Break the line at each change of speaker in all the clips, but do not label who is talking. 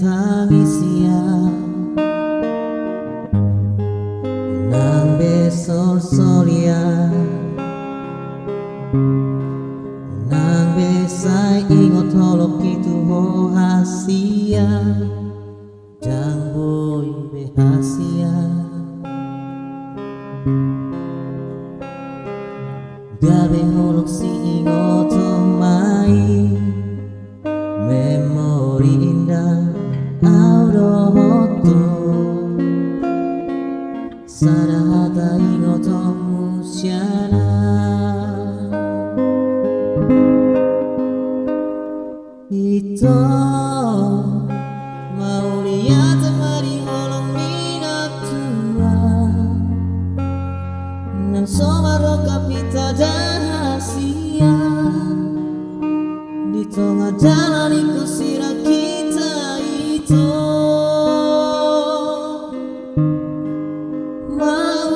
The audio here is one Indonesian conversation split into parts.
tangis ya nang besor soria nang besai ingot holok itu ho hasia jang boy behasia gabe holok si ingot mai memori indah auroto sarata ingot musiana ito mau lihat mari holong minatua nang somaro kapita dahasia di tengah jalan kusira kita itu mau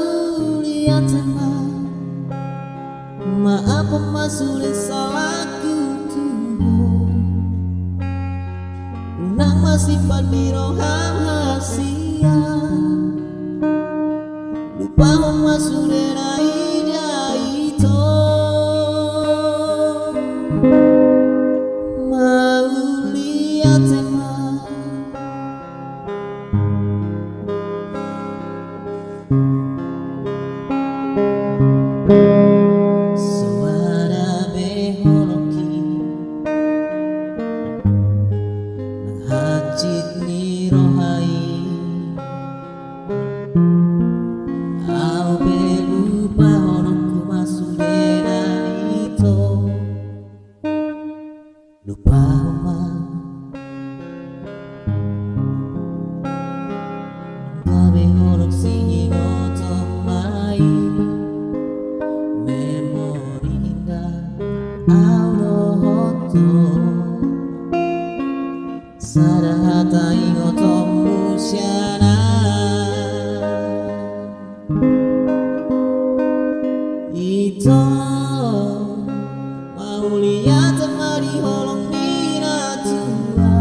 lihat maaf masuk salahku unang masih pandiro hasia lupa masuk ida itu mau lihat suara beholoki hajit ni rohai au belupa honokku masuk dena itu lupa oma gabe honok singi ngotong mai memori indah aurohoto sarata ingoto musiana ito mau lihat mari holong minatua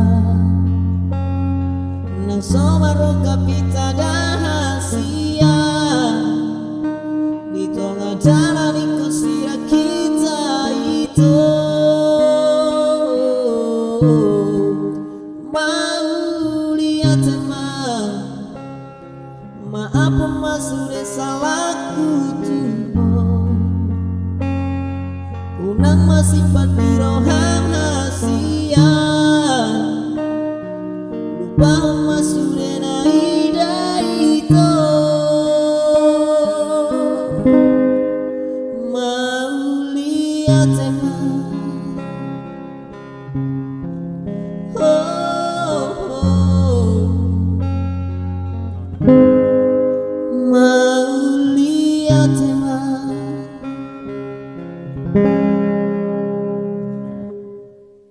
nang somaro kapita dahasia di tengah jalan kusira kita itu mau lihat maaf masuk salahku tuh unang masih pandiro hasia